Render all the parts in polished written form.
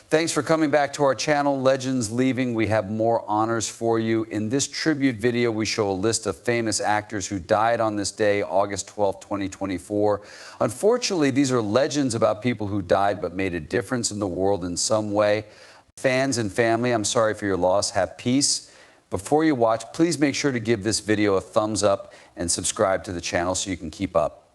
Thanks for coming back to our channel, Legends Leaving. We have more honors for you. In this tribute video, we show a list of famous actors who died on this day, August 12, 2024. Unfortunately, these are legends about people who died but made a difference in the world in some way. Fans and family, I'm sorry for your loss. Have peace. Before you watch, please make sure to give this video a thumbs up and subscribe to the channel so you can keep up.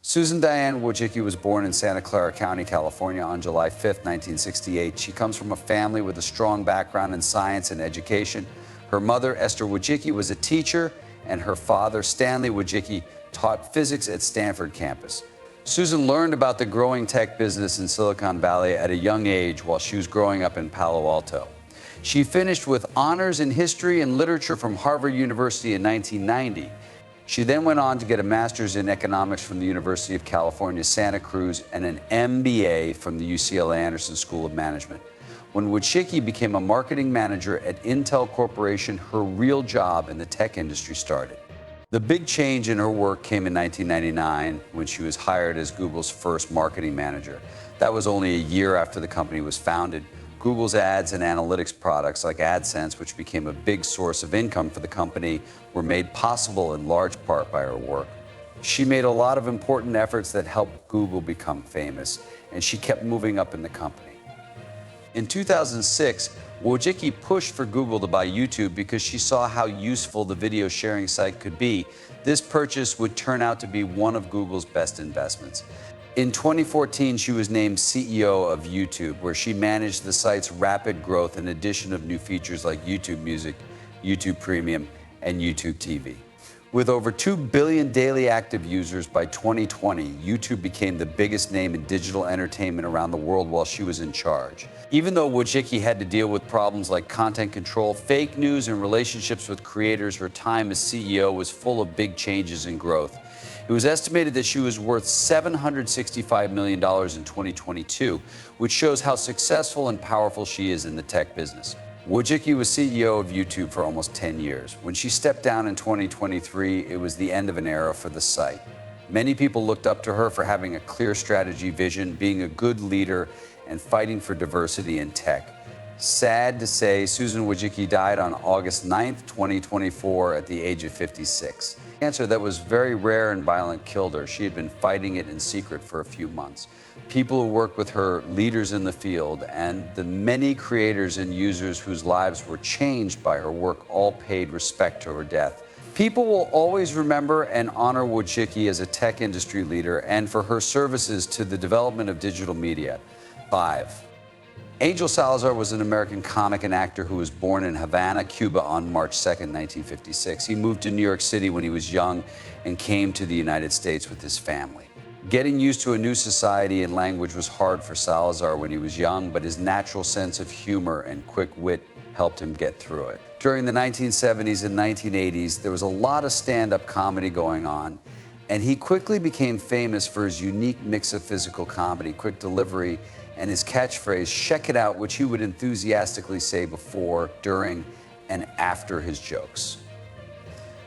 Susan Diane Wojcicki was born in Santa Clara County, California on July 5, 1968. She comes from a family with a strong background in science and education. Her mother, Esther Wojcicki, was a teacher, and her father, Stanley Wojcicki, taught physics at Stanford Campus. Susan learned about the growing tech business in Silicon Valley at a young age while she was growing up in Palo Alto. She finished with honors in history and literature from Harvard University in 1990. She then went on to get a master's in economics from the University of California, Santa Cruz, and an MBA from the UCLA Anderson School of Management. When Wojcicki became a marketing manager at Intel Corporation, her real job in the tech industry started. The big change in her work came in 1999 when she was hired as Google's first marketing manager. That was only a year after the company was founded. Google's ads and analytics products like AdSense, which became a big source of income for the company, were made possible in large part by her work. She made a lot of important efforts that helped Google become famous, and she kept moving up in the company. In 2006, Wojcicki pushed for Google to buy YouTube because she saw how useful the video sharing site could be. This purchase would turn out to be one of Google's best investments. In 2014, she was named CEO of YouTube, where she managed the site's rapid growth and addition of new features like YouTube Music, YouTube Premium, and YouTube TV. With over 2 billion daily active users by 2020, YouTube became the biggest name in digital entertainment around the world while she was in charge. Even though Wojcicki had to deal with problems like content control, fake news, and relationships with creators, her time as CEO was full of big changes and growth. It was estimated that she was worth $765 million in 2022, which shows how successful and powerful she is in the tech business. Wojcicki was CEO of YouTube for almost 10 years. When she stepped down in 2023, it was the end of an era for the site. Many people looked up to her for having a clear strategy vision, being a good leader, and fighting for diversity in tech. Sad to say, Susan Wojcicki died on August 9, 2024, at the age of 56. Cancer that was very rare and violent killed her. She had been fighting it in secret for a few months. People who worked with her, leaders in the field, and the many creators and users whose lives were changed by her work all paid respect to her death. People will always remember and honor Wojcicki as a tech industry leader and for her services to the development of digital media. 5. Angel Salazar was an American comic and actor who was born in Havana, Cuba on March 2, 1956. He moved to New York City when he was young and came to the United States with his family. Getting used to a new society and language was hard for Salazar when he was young, but his natural sense of humor and quick wit helped him get through it. During the 1970s and 1980s, there was a lot of stand-up comedy going on, and he quickly became famous for his unique mix of physical comedy, quick delivery, and his catchphrase, "Sheck it out," which he would enthusiastically say before, during, and after his jokes.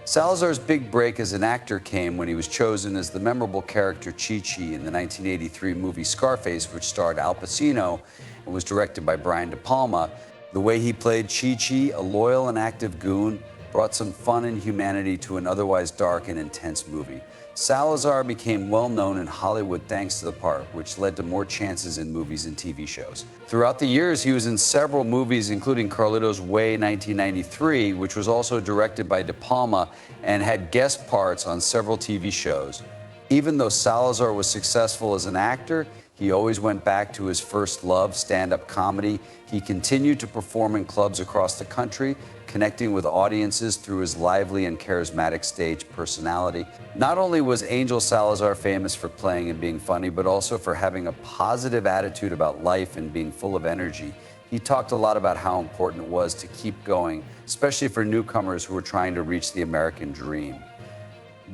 Salazar's big break as an actor came when he was chosen as the memorable character Chi-Chi in the 1983 movie Scarface, which starred Al Pacino and was directed by Brian De Palma. The way he played Chi-Chi, a loyal and active goon, brought some fun and humanity to an otherwise dark and intense movie. Salazar became well known in Hollywood thanks to the part, which led to more chances in movies and TV shows. Throughout the years, he was in several movies, including Carlito's Way 1993, which was also directed by De Palma and had guest parts on several TV shows. Even though Salazar was successful as an actor, he always went back to his first love, stand-up comedy. He continued to perform in clubs across the country, connecting with audiences through his lively and charismatic stage personality. Not only was Angel Salazar famous for playing and being funny, but also for having a positive attitude about life and being full of energy. He talked a lot about how important it was to keep going, especially for newcomers who were trying to reach the American dream.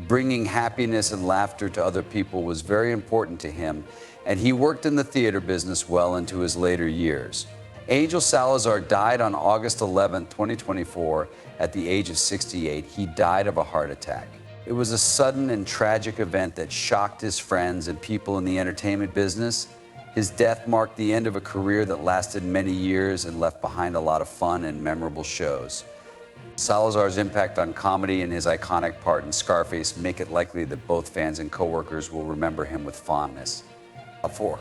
Bringing happiness and laughter to other people was very important to him, and he worked in the theater business well into his later years. Angel Salazar died on August 11, 2024, at the age of 68. He died of a heart attack. It was a sudden and tragic event that shocked his friends and people in the entertainment business. His death marked the end of a career that lasted many years and left behind a lot of fun and memorable shows. Salazar's impact on comedy and his iconic part in Scarface make it likely that both fans and coworkers will remember him with fondness. 4.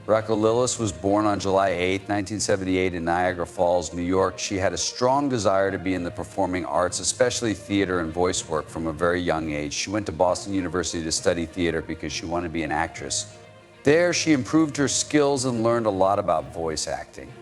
Raquel Lillis was born on July 8, 1978 in Niagara Falls, New York. She had a strong desire to be in the performing arts, especially theater and voice work, from a very young age. She went to Boston University to study theater because she wanted to be an actress. There, she improved her skills and learned a lot about voice acting.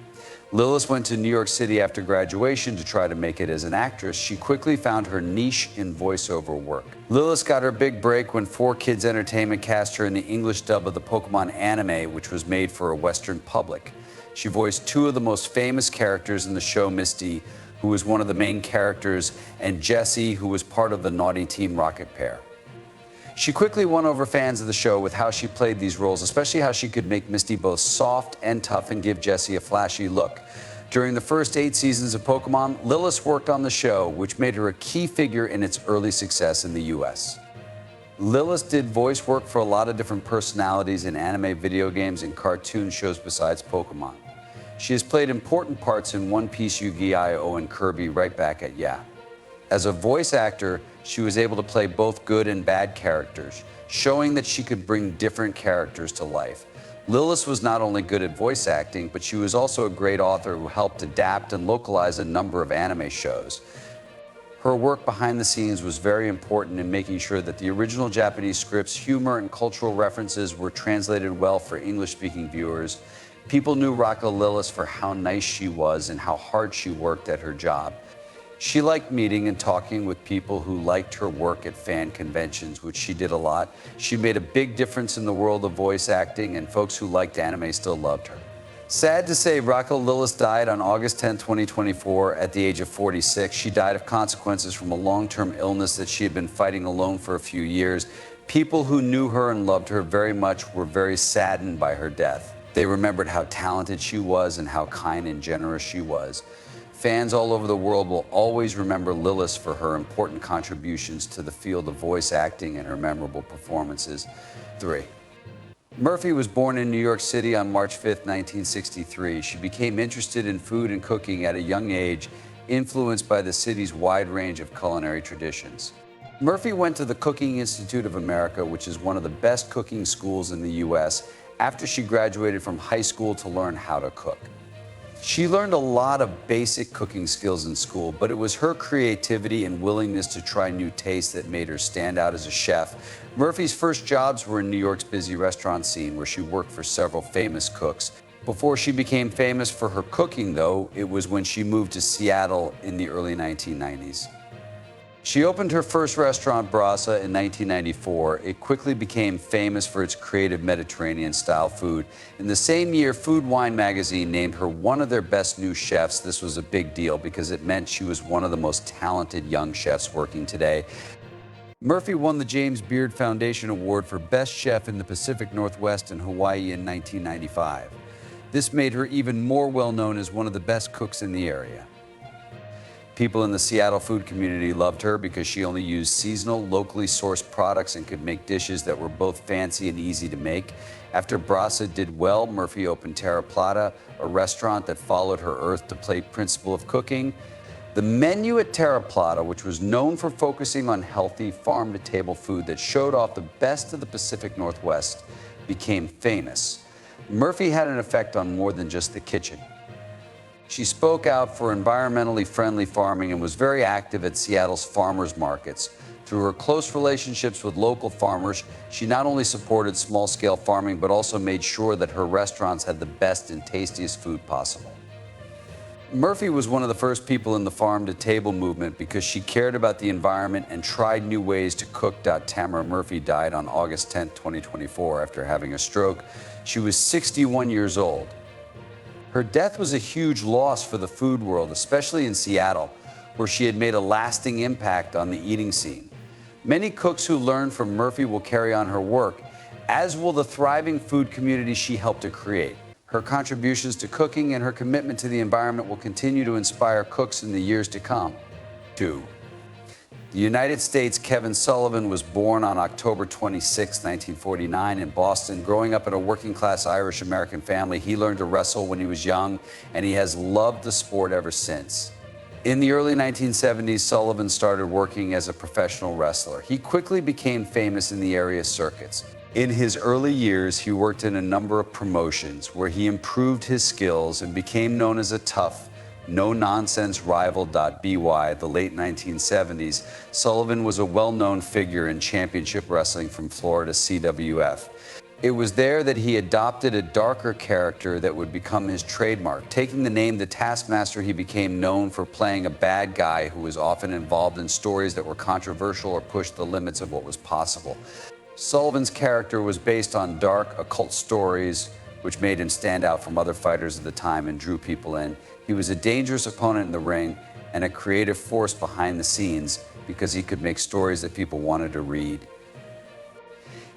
Lillis went to New York City after graduation to try to make it as an actress. She quickly found her niche in voiceover work. Lillis got her big break when 4Kids Entertainment cast her in the English dub of the Pokemon anime, which was made for a Western public. She voiced two of the most famous characters in the show, Misty, who was one of the main characters, and Jessie, who was part of the naughty Team Rocket pair. She quickly won over fans of the show with how she played these roles, especially how she could make Misty both soft and tough and give Jessie a flashy look. During the first 8 seasons of Pokemon, Lillis worked on the show, which made her a key figure in its early success in the US. Lillis did voice work for a lot of different personalities in anime, video games, and cartoon shows besides Pokemon. She has played important parts in One Piece, Yu-Gi-Oh, and Kirby, right back at Yeah. As a voice actor, she was able to play both good and bad characters, showing that she could bring different characters to life. Lillis was not only good at voice acting, but she was also a great author who helped adapt and localize a number of anime shows. Her work behind the scenes was very important in making sure that the original Japanese scripts, humor, and cultural references were translated well for English-speaking viewers. People knew Raquel Lillis for how nice she was and how hard she worked at her job. She liked meeting and talking with people who liked her work at fan conventions, which she did a lot. She made a big difference in the world of voice acting, and folks who liked anime still loved her. Sad to say, Raquel Lillis died on August 10, 2024, at the age of 46. She died of consequences from a long-term illness that she had been fighting alone for a few years. People who knew her and loved her very much were very saddened by her death. They remembered how talented she was and how kind and generous she was. Fans all over the world will always remember Lillis for her important contributions to the field of voice acting and her memorable performances. 3. Murphy was born in New York City on March 5, 1963. She became interested in food and cooking at a young age, influenced by the city's wide range of culinary traditions. Murphy went to the Cooking Institute of America, which is one of the best cooking schools in the U.S., after she graduated from high school to learn how to cook. She learned a lot of basic cooking skills in school, but it was her creativity and willingness to try new tastes that made her stand out as a chef. Murphy's first jobs were in New York's busy restaurant scene, where she worked for several famous cooks. Before she became famous for her cooking, though, it was when she moved to Seattle in the early 1990s. She opened her first restaurant, Brasa, in 1994. It quickly became famous for its creative Mediterranean-style food. In the same year, Food Wine magazine named her one of their best new chefs. This was a big deal because it meant she was one of the most talented young chefs working today. Murphy won the James Beard Foundation Award for Best Chef in the Pacific Northwest and Hawaii in 1995. This made her even more well-known as one of the best cooks in the area. People in the Seattle food community loved her because she only used seasonal, locally sourced products and could make dishes that were both fancy and easy to make. After Brasa did well, Murphy opened Terra Plata, a restaurant that followed her earth-to-plate principle of cooking. The menu at Terra Plata, which was known for focusing on healthy, farm-to-table food that showed off the best of the Pacific Northwest, became famous. Murphy had an effect on more than just the kitchen. She spoke out for environmentally friendly farming and was very active at Seattle's farmers markets. Through her close relationships with local farmers, she not only supported small-scale farming, but also made sure that her restaurants had the best and tastiest food possible. Murphy was one of the first people in the farm-to-table movement because she cared about the environment and tried new ways to cook. Tamara Murphy died on August 10, 2024, after having a stroke. She was 61 years old. Her death was a huge loss for the food world, especially in Seattle, where she had made a lasting impact on the eating scene. Many cooks who learned from Murphy will carry on her work, as will the thriving food community she helped to create. Her contributions to cooking and her commitment to the environment will continue to inspire cooks in the years to come. 2. The United States' Kevin Sullivan was born on October 26, 1949 in Boston. Growing up in a working-class Irish-American family, he learned to wrestle when he was young, and he has loved the sport ever since. In the early 1970s, Sullivan started working as a professional wrestler. He quickly became famous in the area circuits. In his early years, he worked in a number of promotions where he improved his skills and became known as a tough, no-nonsense rival. By the late 1970s, Sullivan was a well-known figure in championship wrestling from Florida CWF. It was there that he adopted a darker character that would become his trademark. Taking the name The Taskmaster, he became known for playing a bad guy who was often involved in stories that were controversial or pushed the limits of what was possible. Sullivan's character was based on dark, occult stories, which made him stand out from other fighters of the time and drew people in. He was a dangerous opponent in the ring and a creative force behind the scenes because he could make stories that people wanted to read.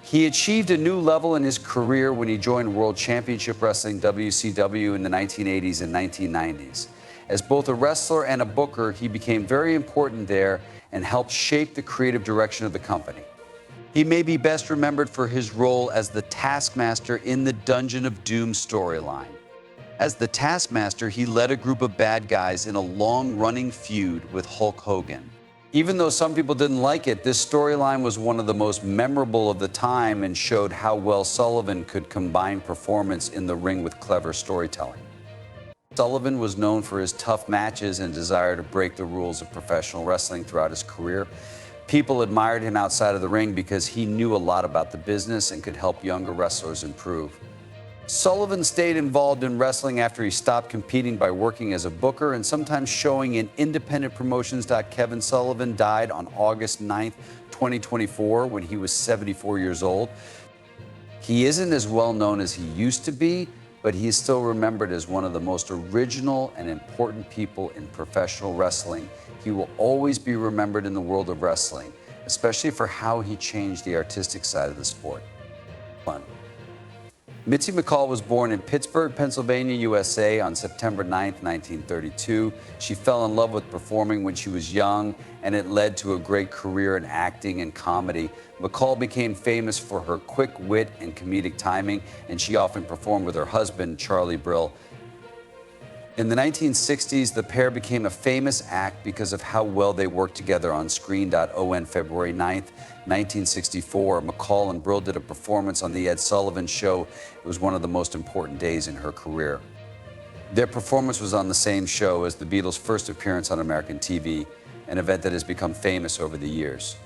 He achieved a new level in his career when he joined World Championship Wrestling, WCW, in the 1980s and 1990s. As both a wrestler and a booker, he became very important there and helped shape the creative direction of the company. He may be best remembered for his role as the Taskmaster in the Dungeon of Doom storyline. As the Taskmaster, he led a group of bad guys in a long-running feud with Hulk Hogan. Even though some people didn't like it, this storyline was one of the most memorable of the time and showed how well Sullivan could combine performance in the ring with clever storytelling. Sullivan was known for his tough matches and desire to break the rules of professional wrestling throughout his career. People admired him outside of the ring because he knew a lot about the business and could help younger wrestlers improve. Sullivan stayed involved in wrestling after he stopped competing by working as a booker and sometimes showing in independent promotions. Kevin Sullivan died on August 9, 2024, when he was 74 years old. He isn't as well known as he used to be, but he is still remembered as one of the most original and important people in professional wrestling. He will always be remembered in the world of wrestling, especially for how he changed the artistic side of the sport. 1. Mitzi McCall was born in Pittsburgh, Pennsylvania, USA on September 9, 1932. She fell in love with performing when she was young, and it led to a great career in acting and comedy. McCall became famous for her quick wit and comedic timing, and she often performed with her husband, Charlie Brill. In the 1960s, the pair became a famous act because of how well they worked together on screen. On February 9th, 1964, McCall and Brill did a performance on The Ed Sullivan Show. It was one of the most important days in her career. Their performance was on the same show as the Beatles' first appearance on American TV, an event that has become famous over the years.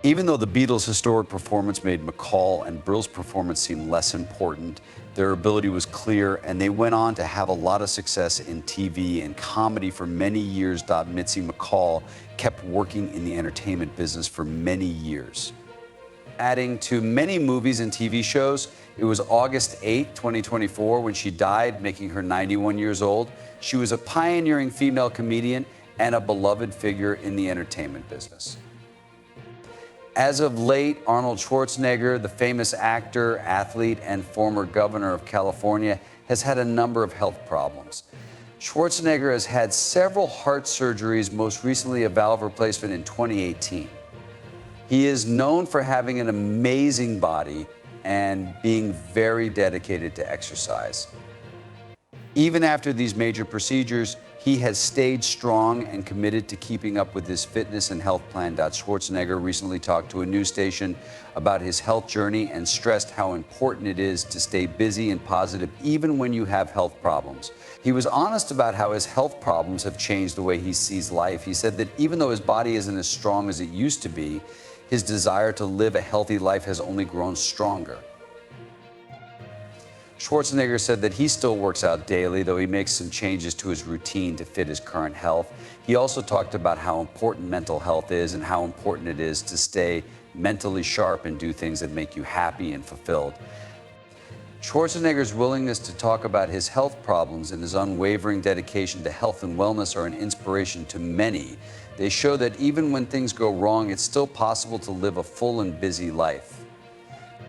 Even though the Beatles' historic performance made McCall and Brill's performance seem less important, their ability was clear, and they went on to have a lot of success in TV and comedy for many years. Mitzi McCall kept working in the entertainment business for many years, adding to many movies and TV shows. It was August 8, 2024, when she died, making her 91 years old. She was a pioneering female comedian and a beloved figure in the entertainment business. As of late, Arnold Schwarzenegger, the famous actor, athlete, and former governor of California, has had a number of health problems. Schwarzenegger has had several heart surgeries, most recently a valve replacement in 2018. He is known for having an amazing body and being very dedicated to exercise. Even after these major procedures, he has stayed strong and committed to keeping up with his fitness and health plan. Schwarzenegger recently talked to a news station about his health journey and stressed how important it is to stay busy and positive even when you have health problems. He was honest about how his health problems have changed the way he sees life. He said that even though his body isn't as strong as it used to be, his desire to live a healthy life has only grown stronger. Schwarzenegger said that he still works out daily, though he makes some changes to his routine to fit his current health. He also talked about how important mental health is and how important it is to stay mentally sharp and do things that make you happy and fulfilled. Schwarzenegger's willingness to talk about his health problems and his unwavering dedication to health and wellness are an inspiration to many. They show that even when things go wrong, it's still possible to live a full and busy life.